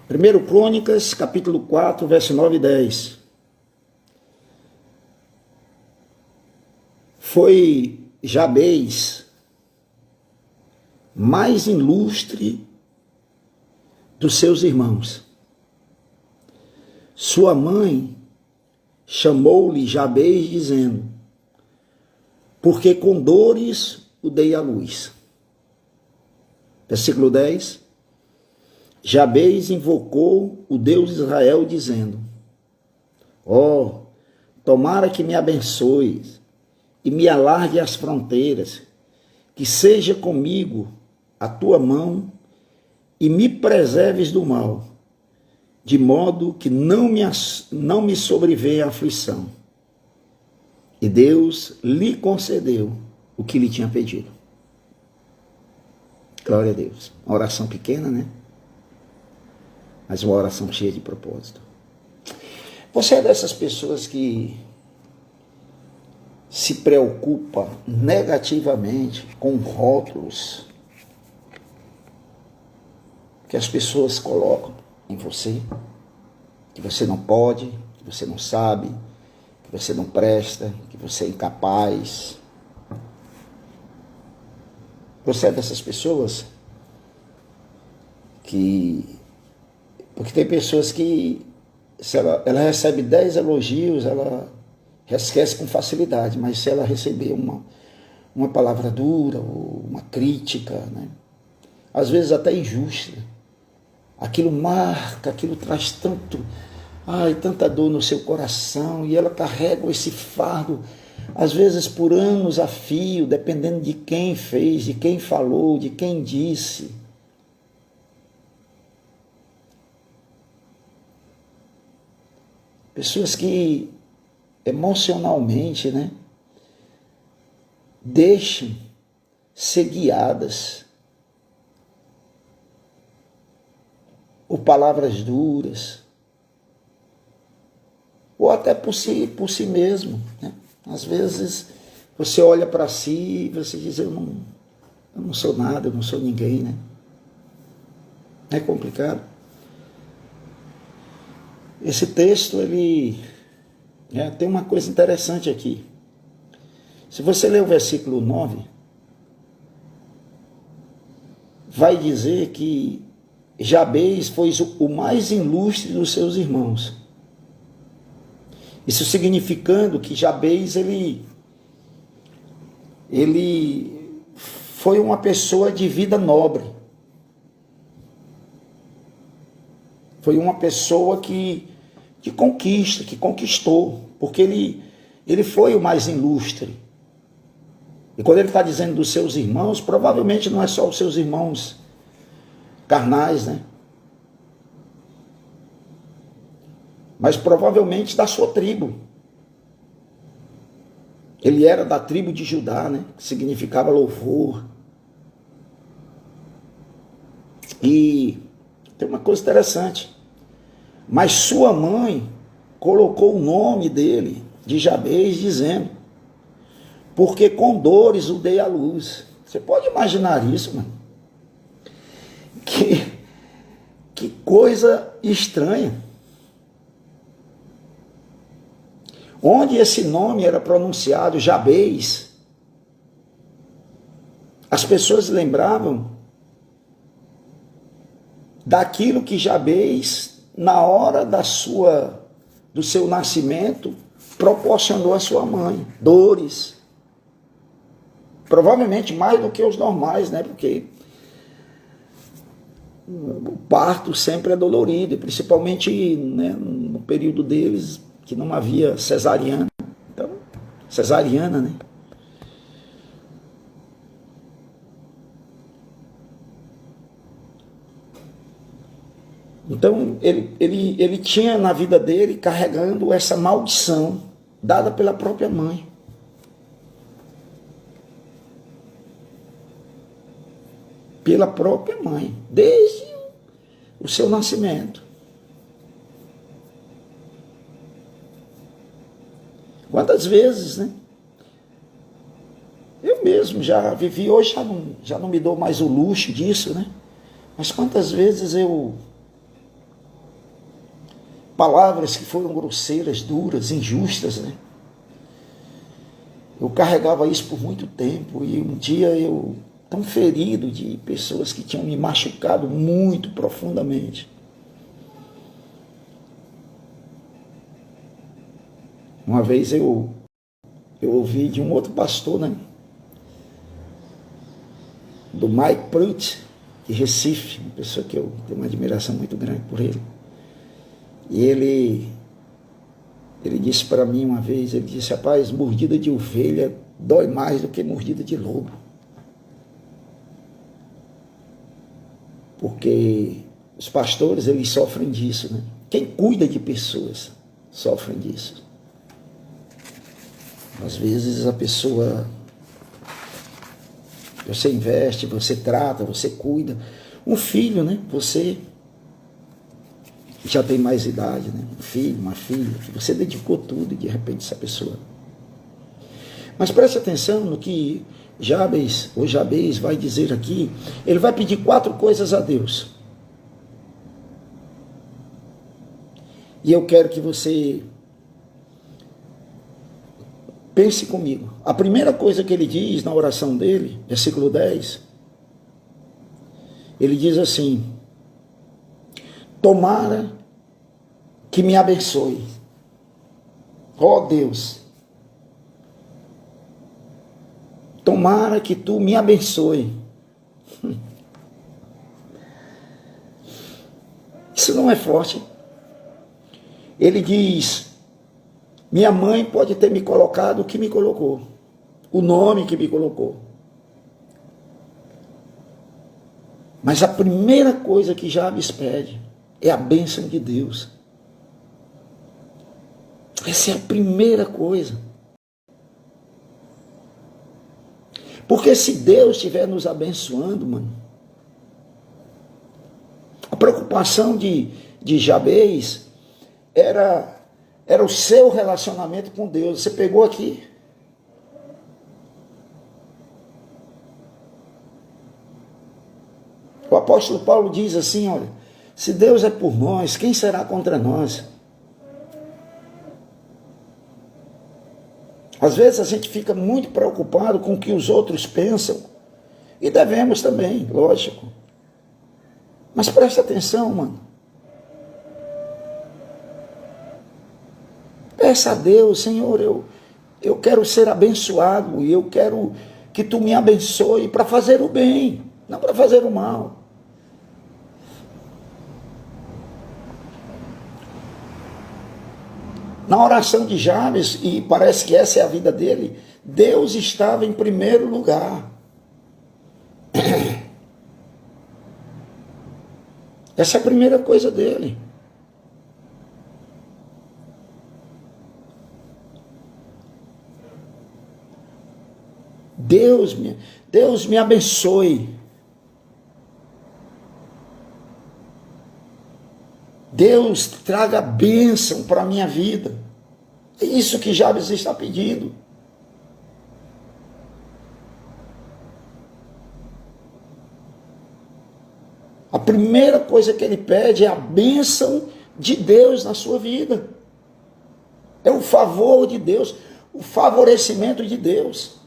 1 Crônicas, capítulo 4, verso 9 e 10. Foi Jabez mais ilustre dos seus irmãos. Sua mãe chamou-lhe Jabez, dizendo: porque com dores o dei à luz. Versículo 10. Jabez invocou o Deus de Israel, dizendo: ó, tomara que me abençoes e me alargue as fronteiras, que seja comigo a tua mão e me preserves do mal, de modo que não me sobrevenha aflição. E Deus lhe concedeu o que lhe tinha pedido. Glória a Deus. Uma oração pequena, né? Mas uma oração cheia de propósito. Você é dessas pessoas que se preocupa negativamente com rótulos que as pessoas colocam em você, que você não pode, que você não sabe, que você não presta, que você é incapaz. Você é dessas pessoas porque tem pessoas que, se ela recebe 10 elogios, ela esquece com facilidade, mas se ela receber uma palavra dura, ou uma crítica, né, às vezes até injusta, aquilo marca, aquilo traz tanta dor no seu coração, e ela carrega esse fardo, às vezes por anos a fio, dependendo de quem fez, de quem falou, de quem disse. Pessoas que emocionalmente, né, deixam ser guiadas por palavras duras, ou até por si mesmo, né? Às vezes você olha para si e você diz: eu não sou nada, eu não sou ninguém, né? É complicado. Esse texto, ele tem uma coisa interessante aqui. Se você ler o versículo 9, vai dizer que Jabez foi o mais ilustre dos seus irmãos. Isso significando que Jabez, ele foi uma pessoa de vida nobre. Foi uma pessoa que conquistou, porque ele foi o mais ilustre. E quando ele está dizendo dos seus irmãos, provavelmente não é só os seus irmãos carnais, né? Mas provavelmente da sua tribo. Ele era da tribo de Judá, né? Que significava louvor. E tem uma coisa interessante. Mas sua mãe colocou o nome dele, de Jabez, dizendo: porque com dores o dei à luz. Você pode imaginar isso, mano? Que coisa estranha. Onde esse nome era pronunciado, Jabez, as pessoas lembravam daquilo que Jabez, na hora do seu nascimento, proporcionou à sua mãe, dores. Provavelmente mais do que os normais, né? Porque o parto sempre é dolorido, principalmente, né, no período deles, que não havia cesariana. Então, cesariana, né? Então, ele tinha na vida dele carregando essa maldição dada pela própria mãe. Pela própria mãe, desde o seu nascimento. Quantas vezes, né? Eu mesmo já vivi, hoje já não me dou mais o luxo disso, né? Mas quantas vezes eu palavras que foram grosseiras, duras, injustas, né? Eu carregava isso por muito tempo e um dia eu, tão ferido de pessoas que tinham me machucado muito profundamente. Uma vez eu ouvi de um outro pastor, né? Do Mike Pruitt, de Recife, uma pessoa que eu tenho uma admiração muito grande por ele. E ele disse para mim uma vez, ele disse: rapaz, mordida de ovelha dói mais do que mordida de lobo. Porque os pastores, eles sofrem disso, né? Quem cuida de pessoas sofre disso. Às vezes a pessoa, você investe, você trata, você cuida. Um filho, né? Você já tem mais idade, né? Um filho, uma filha, que você dedicou tudo e de repente essa pessoa. Mas preste atenção no que Jabes vai dizer aqui. Ele vai pedir 4 coisas a Deus. E eu quero que você pense comigo. A primeira coisa que ele diz na oração dele, versículo 10, ele diz assim: tomara que me abençoe. Ó Deus, tomara que tu me abençoe. Isso não é forte. Ele diz: minha mãe pode ter me colocado o que me colocou, o nome que me colocou. Mas a primeira coisa que Jabes pede é a bênção de Deus. Essa é a primeira coisa. Porque se Deus estiver nos abençoando, mano, a preocupação de Jabes era o seu relacionamento com Deus. Você pegou aqui. O apóstolo Paulo diz assim, olha: se Deus é por nós, quem será contra nós? Às vezes a gente fica muito preocupado com o que os outros pensam, e devemos também, lógico. Mas presta atenção, mano. Peça a Deus: Senhor, eu quero ser abençoado, e eu quero que tu me abençoe para fazer o bem, não para fazer o mal. Na oração de Jabes, e parece que essa é a vida dele, Deus estava em primeiro lugar. Essa é a primeira coisa dele. Deus me abençoe. Deus traga bênção para a minha vida. É isso que Jabes está pedindo. A primeira coisa que ele pede é a bênção de Deus na sua vida. É o favor de Deus, o favorecimento de Deus.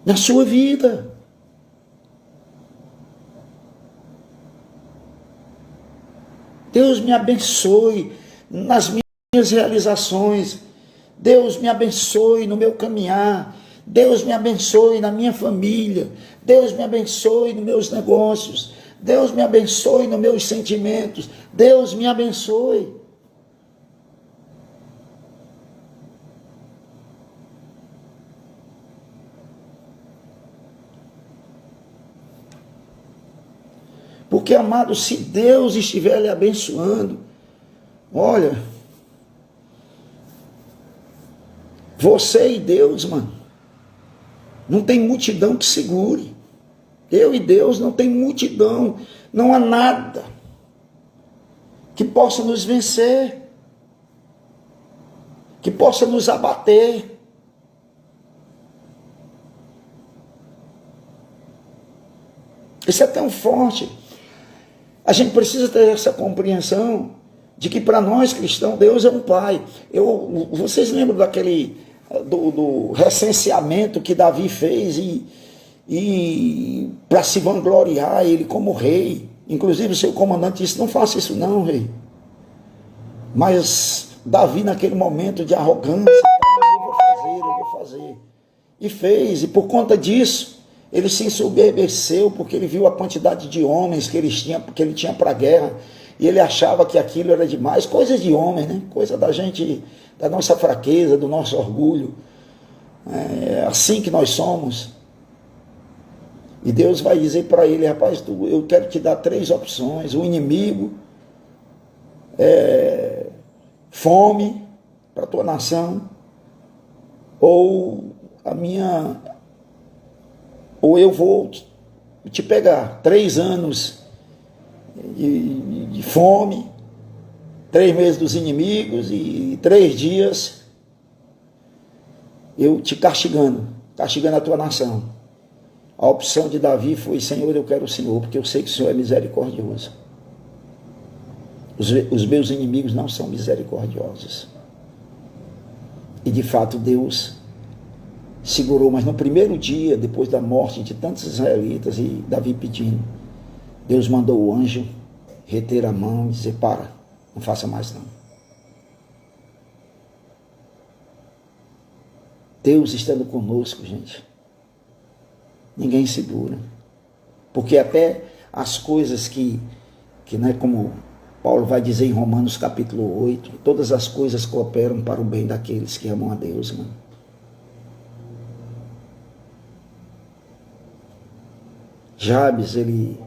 Na sua vida. Deus me abençoe nas minhas realizações. Deus me abençoe no meu caminhar. Deus me abençoe na minha família. Deus me abençoe nos meus negócios. Deus me abençoe nos meus sentimentos. Deus me abençoe. Porque, amado, se Deus estiver lhe abençoando, olha, você e Deus, mano, não tem multidão que segure. Eu e Deus não tem multidão, não há nada que possa nos vencer, que possa nos abater. Isso é tão forte. A gente precisa ter essa compreensão de que para nós cristãos, Deus é um Pai. Vocês lembram do recenseamento que Davi fez e para se vangloriar ele como rei? Inclusive o seu comandante disse, não faça isso não, rei. Mas Davi, naquele momento de arrogância, eu vou fazer. E fez, e por conta disso, ele se ensoberbeceu, porque ele viu a quantidade de homens que ele tinha para a guerra, e ele achava que aquilo era demais, coisa de homem, né? Coisa da gente, da nossa fraqueza, do nosso orgulho. É assim que nós somos. E Deus vai dizer para ele, rapaz, eu quero te dar 3 opções. O inimigo, fome para a tua nação, ou eu vou te pegar. 3 anos de fome, 3 meses dos inimigos e 3 dias eu te castigando a tua nação. A opção de Davi foi, Senhor, eu quero o Senhor, porque eu sei que o Senhor é misericordioso. Os meus inimigos não são misericordiosos. E de fato Deus segurou, mas no primeiro dia, depois da morte de tantos israelitas e Davi pedindo, Deus mandou o anjo reter a mão e dizer, para, não faça mais não. Deus estando conosco, gente, ninguém segura. Porque até as coisas que né, como Paulo vai dizer em Romanos capítulo 8, todas as coisas cooperam para o bem daqueles que amam a Deus, mano. Jabes, ele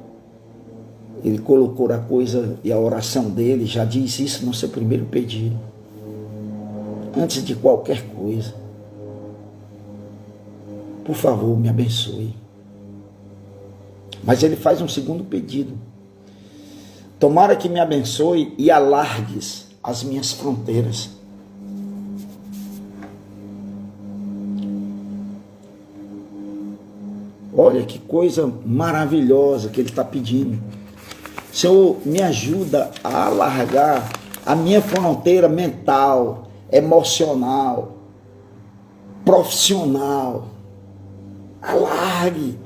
colocou a coisa e a oração dele, já diz isso no seu primeiro pedido. Antes de qualquer coisa, por favor, me abençoe. Mas ele faz um segundo pedido. Tomara que me abençoe e alargues as minhas fronteiras. Olha que coisa maravilhosa que ele está pedindo. Senhor, me ajuda a alargar a minha fronteira mental, emocional, profissional. Alargue.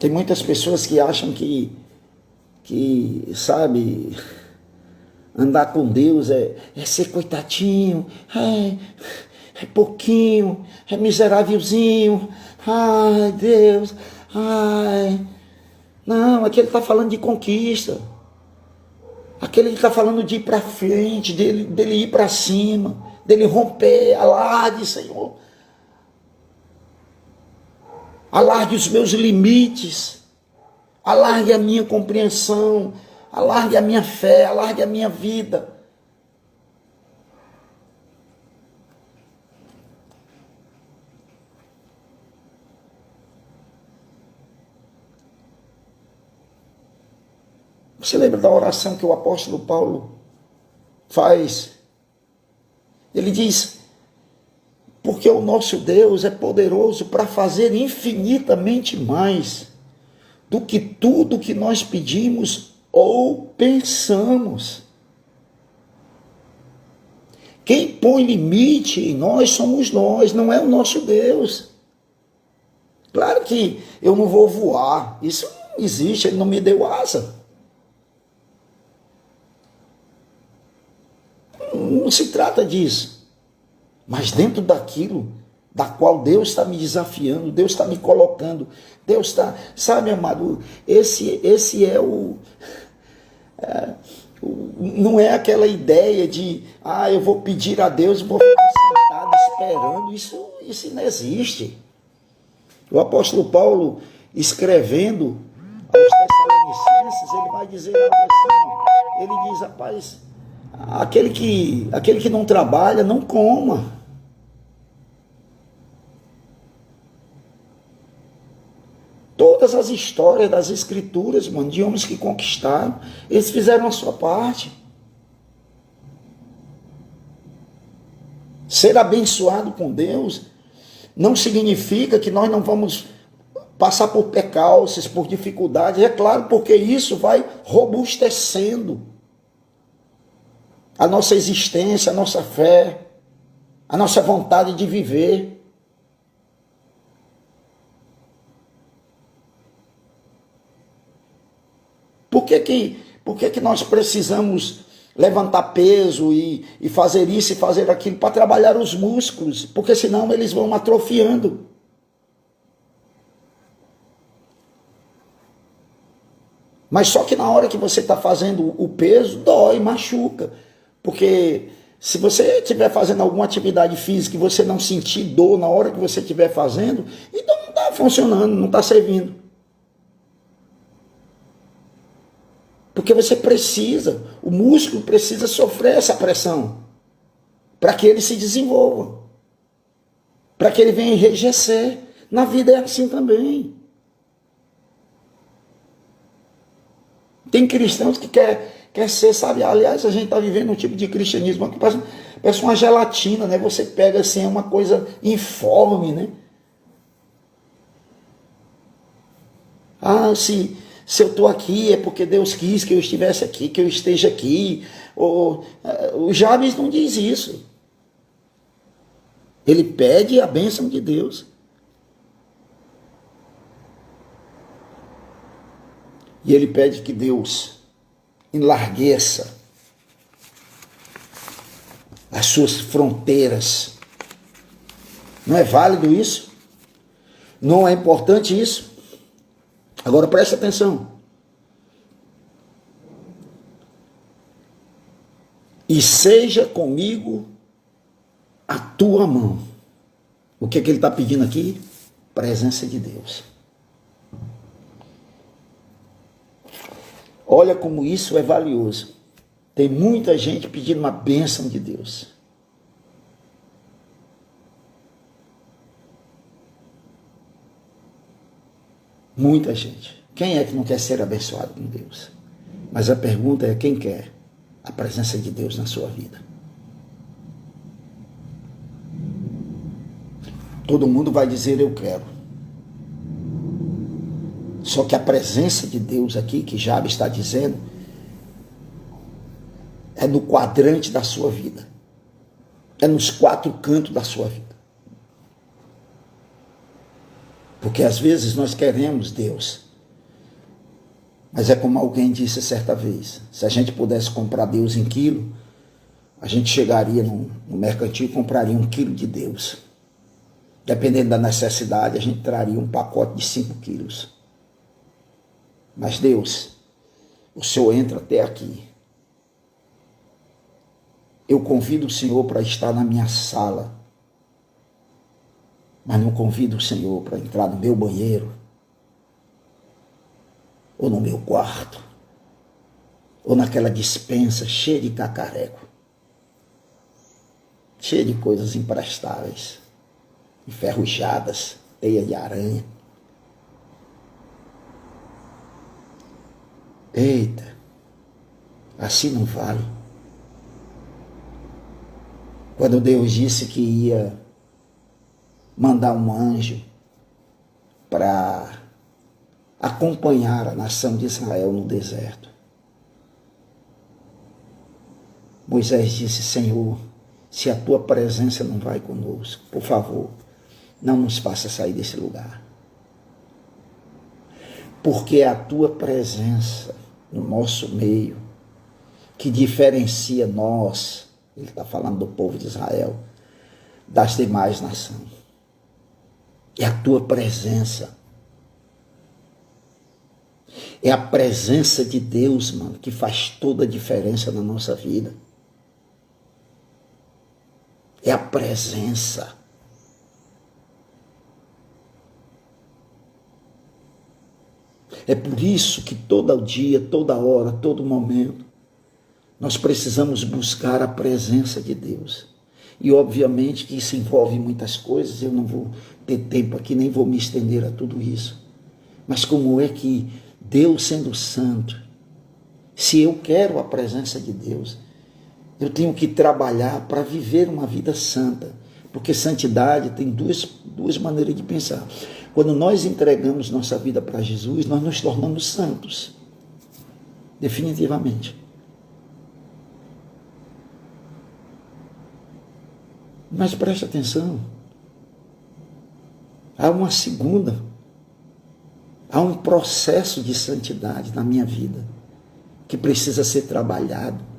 Tem muitas pessoas que acham que sabe, andar com Deus é ser coitadinho, é pouquinho, é miserávelzinho, ai Deus, ai. Não, aqui ele está falando de conquista. Aqui ele está falando de ir para frente, dele ir para cima, dele romper. Alargue, Senhor. Alargue os meus limites. Alargue a minha compreensão. Alargue a minha fé. Alargue a minha vida. Você lembra da oração que o apóstolo Paulo faz? Ele diz, porque o nosso Deus é poderoso para fazer infinitamente mais do que tudo que nós pedimos ou pensamos. Quem põe limite em nós somos nós, não é o nosso Deus. Claro que eu não vou voar, isso não existe, ele não me deu asa. Não se trata disso. Mas dentro daquilo da qual Deus está me desafiando, Deus está me colocando, Deus está, sabe, amado, esse é não é aquela ideia de, eu vou pedir a Deus e vou ficar sentado esperando, isso não existe. O apóstolo Paulo, escrevendo aos Tessalonicenses, ele vai dizer algo assim, ele diz, rapaz, aquele que não trabalha, não coma. Todas as histórias das escrituras, mano, de homens que conquistaram, eles fizeram a sua parte. Ser abençoado com Deus não significa que nós não vamos passar por percalços, por dificuldades. É claro, porque isso vai robustecendo a nossa existência, a nossa fé, a nossa vontade de viver. Por que nós precisamos levantar peso e fazer isso e fazer aquilo para trabalhar os músculos? Porque senão eles vão atrofiando. Mas só que na hora que você está fazendo o peso, dói, machuca. Porque se você estiver fazendo alguma atividade física e você não sentir dor na hora que você estiver fazendo, então não está funcionando, não está servindo. Porque você precisa, o músculo precisa sofrer essa pressão para que ele se desenvolva, para que ele venha enrijecer. Na vida é assim também. Tem cristãos que quer ser, sabe? Aliás, a gente está vivendo um tipo de cristianismo que parece uma gelatina, né? Você pega assim, é uma coisa informe, né? Ah, se eu estou aqui é porque Deus quis que eu estivesse aqui, que eu esteja aqui. O Jabes não diz isso. Ele pede a bênção de Deus. E ele pede que Deus enlargueça as suas fronteiras. Não é válido isso? Não é importante isso? Agora preste atenção. E seja comigo a tua mão. O que ele está pedindo aqui? Presença de Deus. Olha como isso é valioso. Tem muita gente pedindo uma bênção de Deus. Muita gente. Quem é que não quer ser abençoado com Deus? Mas a pergunta é: quem quer a presença de Deus na sua vida? Todo mundo vai dizer: eu quero. Só que a presença de Deus aqui, que Jabes está dizendo, é no quadrante da sua vida. É nos 4 cantos da sua vida. Porque às vezes nós queremos Deus. Mas é como alguém disse certa vez: se a gente pudesse comprar Deus em quilo, a gente chegaria no mercantil e compraria 1 quilo de Deus. Dependendo da necessidade, a gente traria um pacote de 5 quilos. Mas Deus, o Senhor entra até aqui. Eu convido o Senhor para estar na minha sala, mas não convido o Senhor para entrar no meu banheiro, ou no meu quarto, ou naquela despensa cheia de cacareco, cheia de coisas imprestáveis, enferrujadas, teia de aranha. Eita, assim não vale. Quando Deus disse que ia mandar um anjo para acompanhar a nação de Israel no deserto, Moisés disse: Senhor, se a tua presença não vai conosco, por favor, não nos faça sair desse lugar. Porque é a tua presença no nosso meio que diferencia nós, ele está falando do povo de Israel, das demais nações. É a tua presença. É a presença de Deus, mano, que faz toda a diferença na nossa vida. É a presença. É por isso que todo dia, toda hora, todo momento, nós precisamos buscar a presença de Deus. E obviamente que isso envolve muitas coisas, eu não vou ter tempo aqui, nem vou me estender a tudo isso. Mas como é que Deus, sendo santo, se eu quero a presença de Deus, Eu tenho que trabalhar para viver uma vida santa, porque santidade tem duas maneiras de pensar. Quando nós entregamos nossa vida para Jesus, nós nos tornamos santos, definitivamente. Mas preste atenção, há um processo de santidade na minha vida, que precisa ser trabalhado.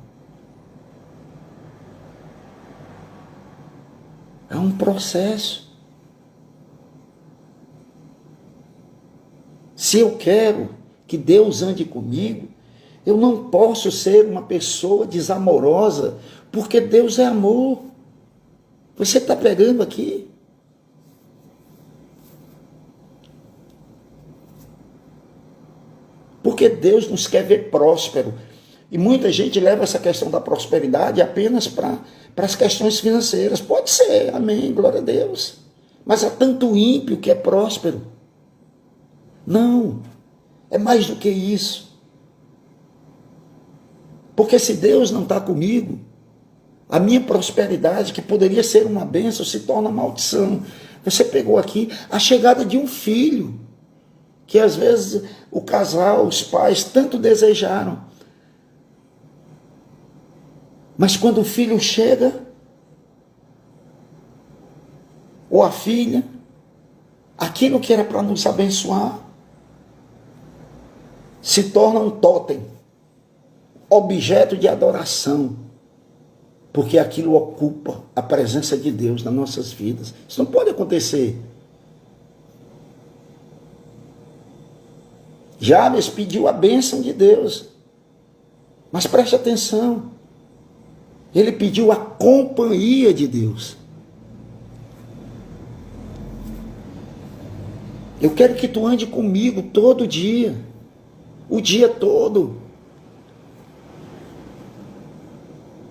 Há um processo. Se eu quero que Deus ande comigo, eu não posso ser uma pessoa desamorosa, porque Deus é amor. Você está pegando aqui? Porque Deus nos quer ver próspero. E muita gente leva essa questão da prosperidade apenas para as questões financeiras. Pode ser, amém, glória a Deus. Mas há tanto ímpio que é próspero. Não, é mais do que isso. Porque se Deus não está comigo, a minha prosperidade, que poderia ser uma bênção, se torna maldição. Você pegou aqui a chegada de um filho, que às vezes o casal, os pais, tanto desejaram. Mas quando o filho chega, ou a filha, aquilo que era para nos abençoar, se torna um tótem, objeto de adoração, porque aquilo ocupa a presença de Deus nas nossas vidas. Isso não pode acontecer. Jabes pediu a bênção de Deus, mas preste atenção, ele pediu a companhia de Deus. Eu quero que tu ande comigo todo dia, o dia todo.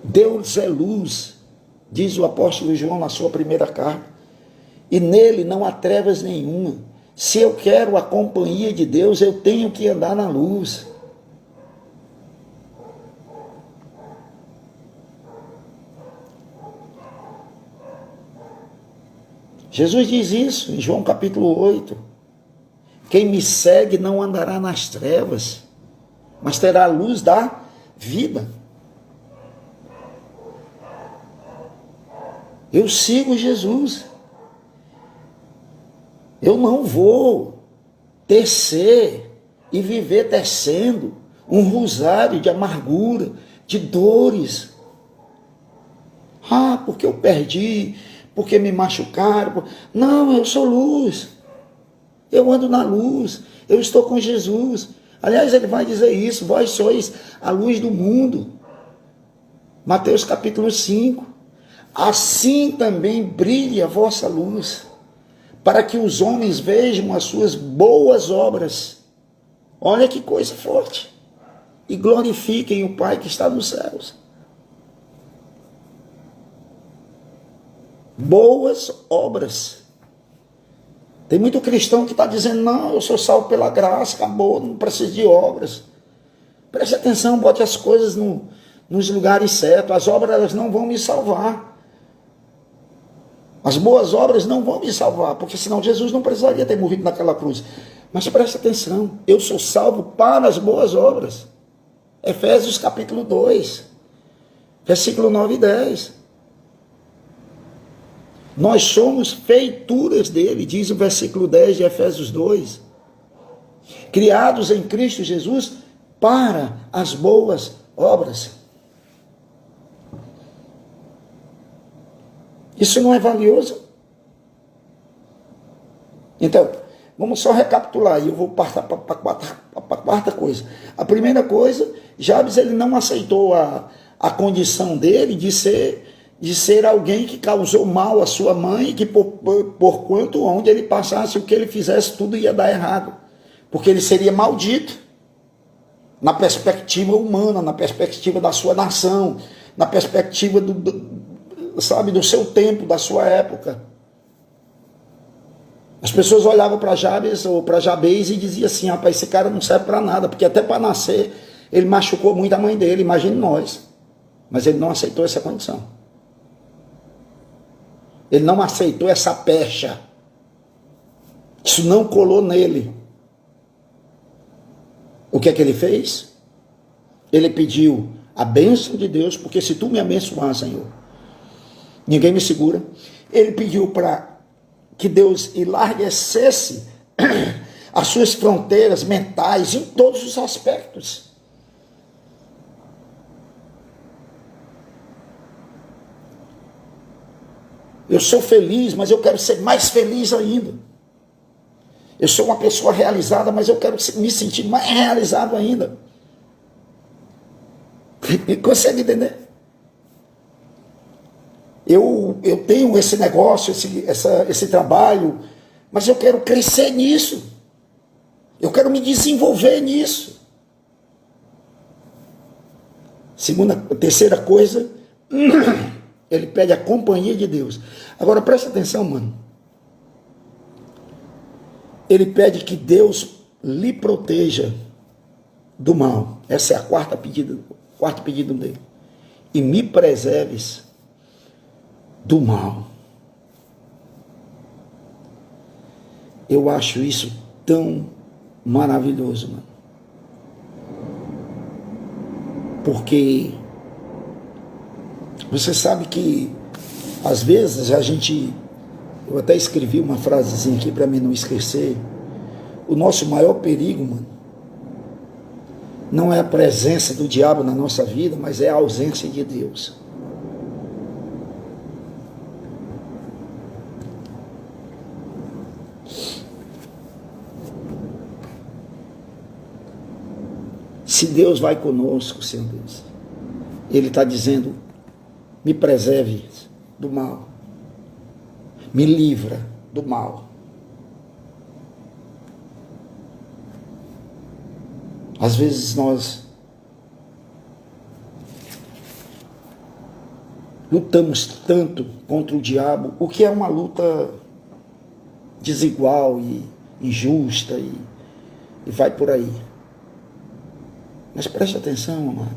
Deus é luz, diz o apóstolo João na sua primeira carta, e nele não há trevas nenhuma. Se eu quero a companhia de Deus, eu tenho que andar na luz. Jesus diz isso em João capítulo 8. Quem me segue não andará nas trevas, mas terá a luz da vida. Eu sigo Jesus. Eu não vou tecer e viver tecendo um rosário de amargura, de dores. Ah, porque eu perdi, porque me machucaram. Não, eu sou luz. Eu ando na luz. Eu estou com Jesus. Aliás, ele vai dizer isso. Vós sois a luz do mundo. Mateus capítulo 5. Assim também brilhe a vossa luz, para que os homens vejam as suas boas obras. Olha que coisa forte. E glorifiquem o Pai que está nos céus. Boas obras. Tem muito cristão que está dizendo, não, eu sou salvo pela graça, acabou, não preciso de obras. Preste atenção, bote as coisas nos lugares certos. As obras elas não vão me salvar. As boas obras não vão me salvar, porque senão Jesus não precisaria ter morrido naquela cruz. Mas preste atenção, eu sou salvo para as boas obras. Efésios capítulo 2, versículo 9 e 10. Nós somos feituras dele, diz o versículo 10 de Efésios 2. Criados em Cristo Jesus para as boas obras. Isso não é valioso? Então, vamos só recapitular, e eu vou passar para a quarta coisa. A primeira coisa, Jabes ele não aceitou a condição dele de ser alguém que causou mal à sua mãe, que por quanto onde ele passasse, o que ele fizesse, tudo ia dar errado. Porque ele seria maldito, na perspectiva humana, na perspectiva da sua nação, na perspectiva do seu tempo, da sua época. As pessoas olhavam para Jabes ou para Jabez e diziam assim, rapaz, esse cara não serve para nada, porque até para nascer ele machucou muito a mãe dele, imagine nós. Mas ele não aceitou essa condição. Ele não aceitou essa pecha. Isso não colou nele. O que é que ele fez? Ele pediu a bênção de Deus, porque se tu me abençoar, Senhor, ninguém me segura. Ele pediu para que Deus enlarguecesse as suas fronteiras mentais em todos os aspectos. Eu sou feliz, mas eu quero ser mais feliz ainda. Eu sou uma pessoa realizada, mas eu quero me sentir mais realizado ainda. Consegue entender? Eu tenho esse negócio, esse trabalho, mas eu quero crescer nisso. Eu quero me desenvolver nisso. Terceira coisa, ele pede a companhia de Deus. Agora presta atenção, mano. Ele pede que Deus lhe proteja do mal. Essa é a quarto pedido dele. E me preserves do mal. Eu acho isso tão maravilhoso, mano. Porque você sabe que às vezes eu até escrevi uma frasezinha aqui para mim não esquecer. O nosso maior perigo, mano, não é a presença do diabo na nossa vida, mas é a ausência de Deus. Se Deus vai conosco, Senhor Deus, Ele está dizendo, me preserve do mal, me livra do mal. Às vezes nós lutamos tanto contra o diabo, o que é uma luta desigual e injusta e vai por aí. Mas preste atenção, amado.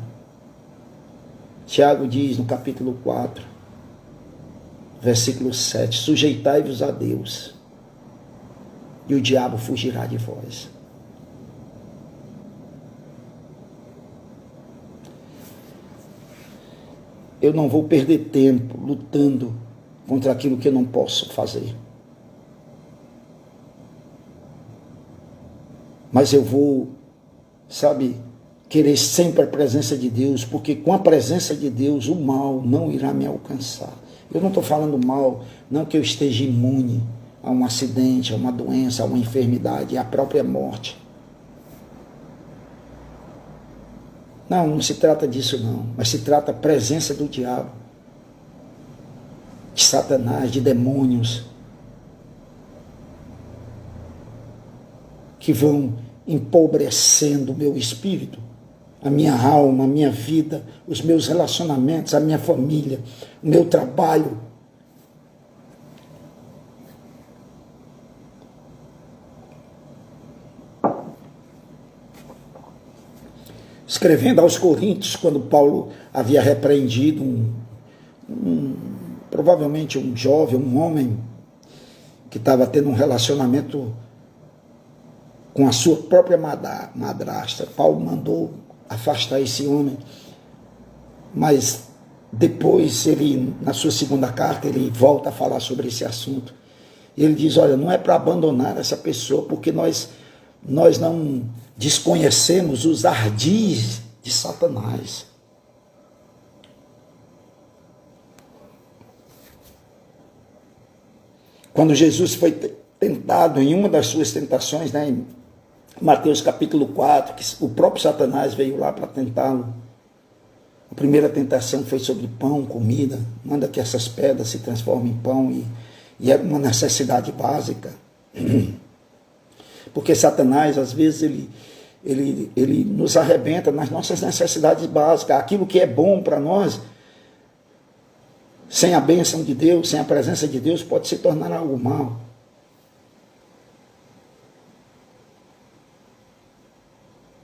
Tiago diz no capítulo 4, versículo 7, sujeitai-vos a Deus, e o diabo fugirá de vós. Eu não vou perder tempo lutando contra aquilo que eu não posso fazer. Mas eu vou, querer sempre a presença de Deus, porque com a presença de Deus o mal não irá me alcançar. Eu não estou falando mal, não que eu esteja imune a um acidente, a uma doença, a uma enfermidade, à própria morte. Não se trata disso não, mas se trata da presença do diabo, de Satanás, de demônios, que vão empobrecendo o meu espírito, a minha alma, a minha vida, os meus relacionamentos, a minha família, o meu trabalho. Escrevendo aos Coríntios, quando Paulo havia repreendido provavelmente um jovem, um homem, que estava tendo um relacionamento com a sua própria madrasta. Paulo mandou afastar esse homem, mas depois ele, na sua segunda carta, ele volta a falar sobre esse assunto. E ele diz, olha, não é para abandonar essa pessoa, porque nós não desconhecemos os ardis de Satanás. Quando Jesus foi tentado em uma das suas tentações, em Mateus capítulo 4, que o próprio Satanás veio lá para tentá-lo. A primeira tentação foi sobre pão, comida. Manda que essas pedras se transformem em pão, e é uma necessidade básica. Porque Satanás, às vezes, ele nos arrebenta nas nossas necessidades básicas. Aquilo que é bom para nós, sem a bênção de Deus, sem a presença de Deus, pode se tornar algo mal.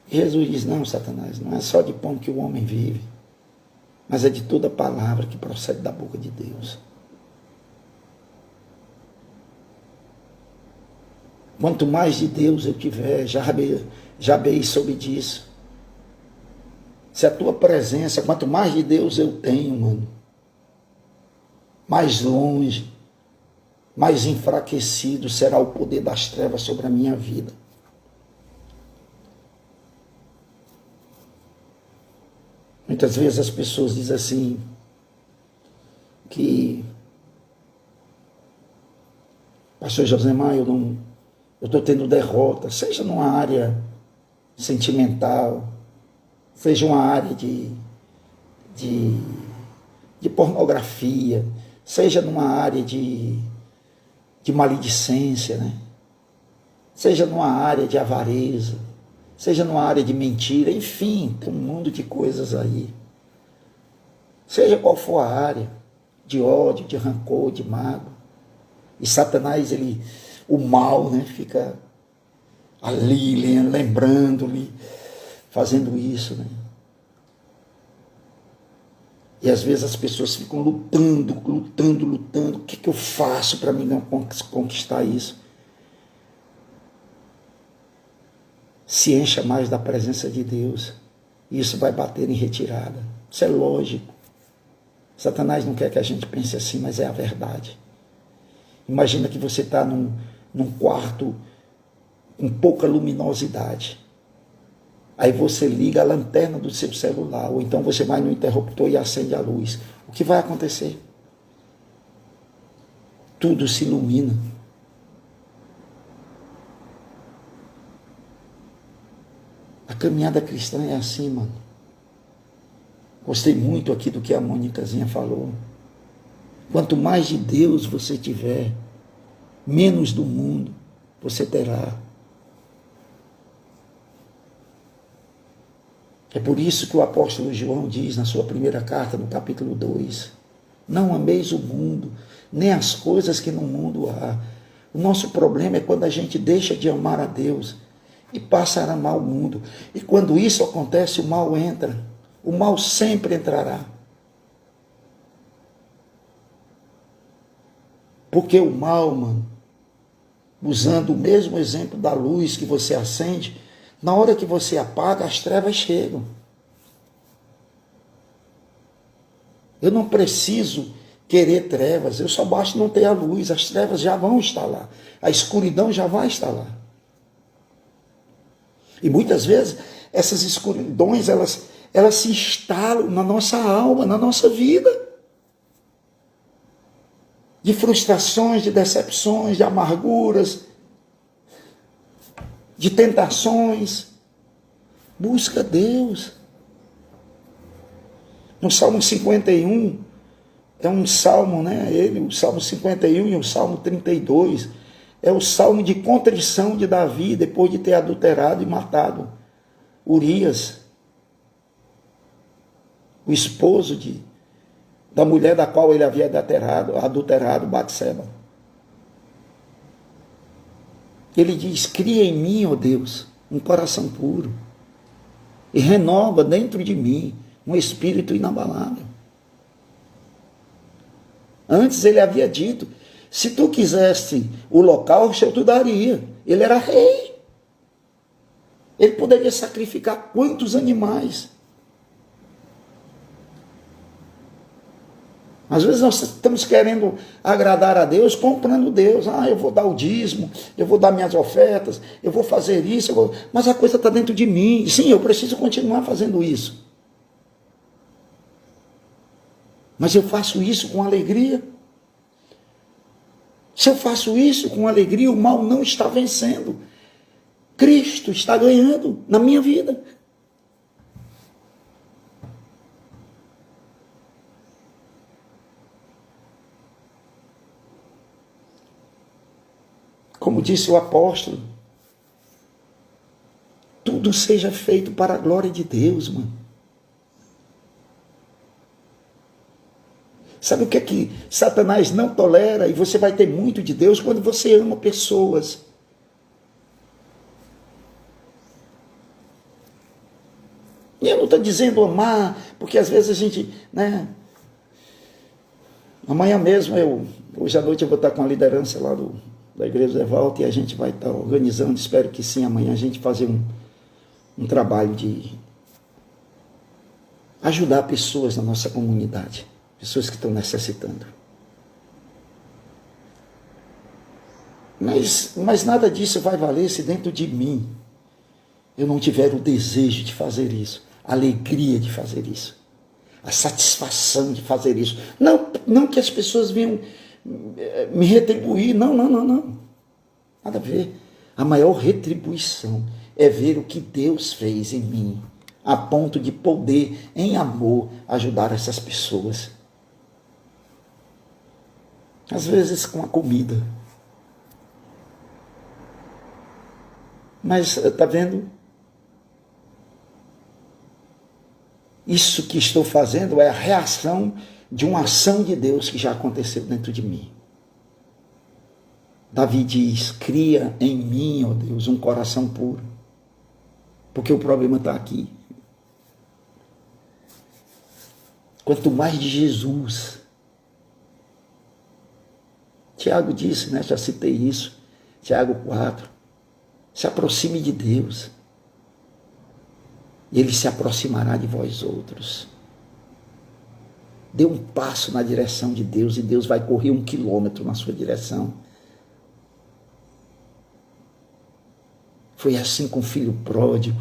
Jesus diz, não, Satanás, não é só de pão que o homem vive. mas é de toda palavra que procede da boca de Deus. Quanto mais de Deus eu tiver, Jabez soube disso. Se a tua presença, quanto mais de Deus eu tenho, mano, mais longe, mais enfraquecido será o poder das trevas sobre a minha vida. Muitas vezes as pessoas dizem assim, que pastor Josemar, eu estou tendo derrota, seja numa área sentimental, seja uma área de pornografia, seja numa área de maledicência, né? Seja numa área de avareza, seja numa área de mentira, enfim, tem um mundo de coisas aí. Seja qual for a área, de ódio, de rancor, de mágoa. E Satanás, o mal, né, fica ali, lembrando-lhe, fazendo isso, né? E às vezes as pessoas ficam lutando. O que eu faço para mim não conquistar isso? Se encha mais da presença de Deus. E isso vai bater em retirada. Isso é lógico. Satanás não quer que a gente pense assim, mas é a verdade. Imagina que você está num quarto com pouca luminosidade. Aí você liga a lanterna do seu celular, ou então você vai no interruptor e acende a luz. O que vai acontecer? Tudo se ilumina. A caminhada cristã é assim, mano. Gostei muito aqui do que a Mônicazinha falou. Quanto mais de Deus você tiver, menos do mundo você terá. É por isso que o apóstolo João diz na sua primeira carta, no capítulo 2, não ameis o mundo, nem as coisas que no mundo há. O nosso problema é quando a gente deixa de amar a Deus e passa a amar o mundo. E quando isso acontece, o mal entra. O mal sempre entrará. Porque o mal, mano, usando o mesmo exemplo da luz que você acende, na hora que você apaga, as trevas chegam. Eu não preciso querer trevas, eu só basta não ter a luz, as trevas já vão estar lá, a escuridão já vai estar lá. E muitas vezes essas escuridões, elas se instalam na nossa alma, na nossa vida. De frustrações, de decepções, de amarguras, de tentações. Busca Deus. No Salmo 51, é um salmo, né? O Salmo 51 e o Salmo 32, é o salmo de contrição de Davi, depois de ter adulterado e matado Urias, o esposo da mulher da qual ele havia adulterado Batseba. Ele diz, cria em mim, ó Deus, um coração puro, e renova dentro de mim um espírito inabalável. Antes ele havia dito, se tu quisesse o holocausto, eu te daria. Ele era rei. Ele poderia sacrificar quantos animais. Às vezes nós estamos querendo agradar a Deus, comprando Deus. Eu vou dar o dízimo, eu vou dar minhas ofertas, eu vou fazer isso, mas a coisa está dentro de mim. Sim, eu preciso continuar fazendo isso. Mas eu faço isso com alegria. Se eu faço isso com alegria, o mal não está vencendo. Cristo está ganhando na minha vida. Como disse o apóstolo, tudo seja feito para a glória de Deus, mano. Sabe o que é que Satanás não tolera? E você vai ter muito de Deus quando você ama pessoas. E eu não estou dizendo amar, porque às vezes a gente, né? Amanhã mesmo, hoje à noite eu vou estar com a liderança lá da Igreja de Volta e a gente vai estar organizando, espero que sim, amanhã a gente fazer um trabalho de ajudar pessoas na nossa comunidade, pessoas que estão necessitando. Mas nada disso vai valer se dentro de mim eu não tiver o desejo de fazer isso, a alegria de fazer isso, a satisfação de fazer isso. Não que as pessoas venham me retribuir, não. Nada a ver. A maior retribuição é ver o que Deus fez em mim, a ponto de poder, em amor, ajudar essas pessoas. Às vezes com a comida. Mas, está vendo? Isso que estou fazendo é a reação de uma ação de Deus que já aconteceu dentro de mim. Davi diz, cria em mim, ó Deus, um coração puro. Porque o problema está aqui. Quanto mais de Jesus. Tiago disse, né? Já citei isso. Tiago 4. Se aproxime de Deus. E Ele se aproximará de vós outros. Dê um passo na direção de Deus e Deus vai correr 1 quilômetro na sua direção. Foi assim com o filho pródigo.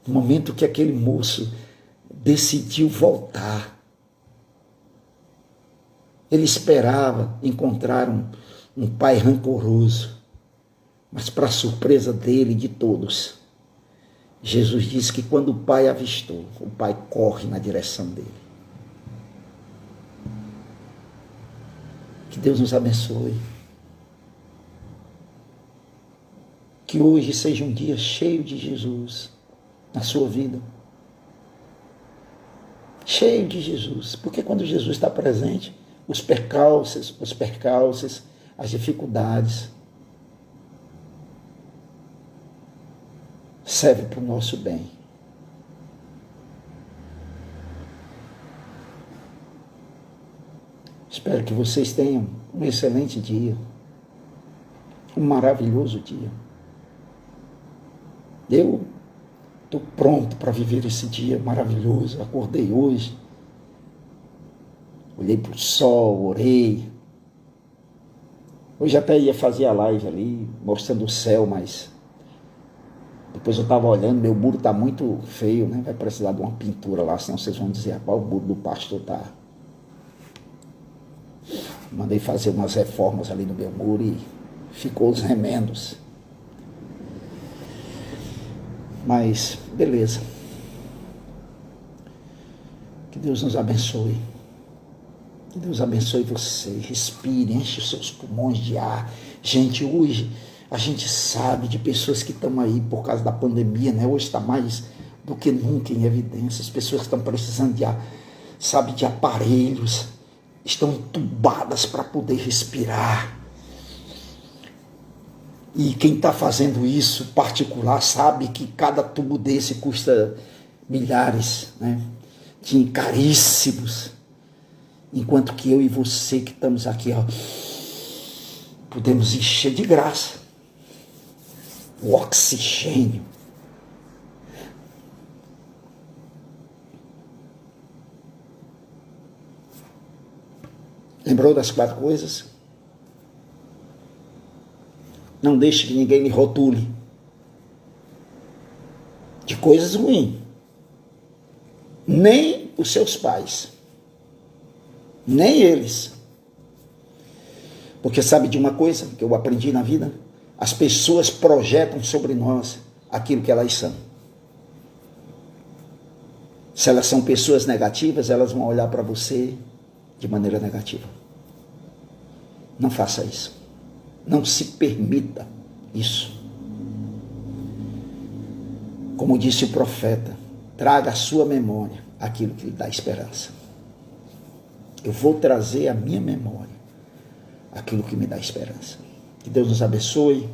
No momento que aquele moço decidiu voltar, ele esperava encontrar um pai rancoroso, mas para surpresa dele e de todos, Jesus disse que quando o pai avistou, o pai corre na direção dele. Que Deus nos abençoe. Que hoje seja um dia cheio de Jesus na sua vida. Cheio de Jesus. Porque quando Jesus está presente, os percalços, as dificuldades, serve para o nosso bem. Espero que vocês tenham um excelente dia, um maravilhoso dia. Eu estou pronto para viver esse dia maravilhoso. Acordei hoje, olhei para o sol, orei. Hoje até ia fazer a live ali, mostrando o céu, mas depois eu estava olhando, meu muro está muito feio, né? Vai precisar de uma pintura lá, senão vocês vão dizer, rapaz, o muro do pastor está... Mandei fazer umas reformas ali no meu muro e ficou os remendos. Mas, beleza. Que Deus nos abençoe. Que Deus abençoe você. Respire, enche os seus pulmões de ar. Gente, hoje a gente sabe de pessoas que estão aí por causa da pandemia, né? Hoje está mais do que nunca em evidência. As pessoas que estão precisando de aparelhos, estão entubadas para poder respirar. E quem está fazendo isso particular sabe que cada tubo desse custa milhares, né? Caríssimos. Enquanto que eu e você que estamos aqui, ó, podemos encher de graça o oxigênio. Lembrou das 4 coisas? Não deixe que ninguém lhe rotule de coisas ruins. Nem os seus pais. Nem eles. Porque sabe de uma coisa que eu aprendi na vida? As pessoas projetam sobre nós aquilo que elas são. Se elas são pessoas negativas, elas vão olhar para você de maneira negativa. Não faça isso. Não se permita isso. Como disse o profeta, traga à sua memória aquilo que lhe dá esperança. Eu vou trazer à minha memória aquilo que me dá esperança. Que Deus nos abençoe.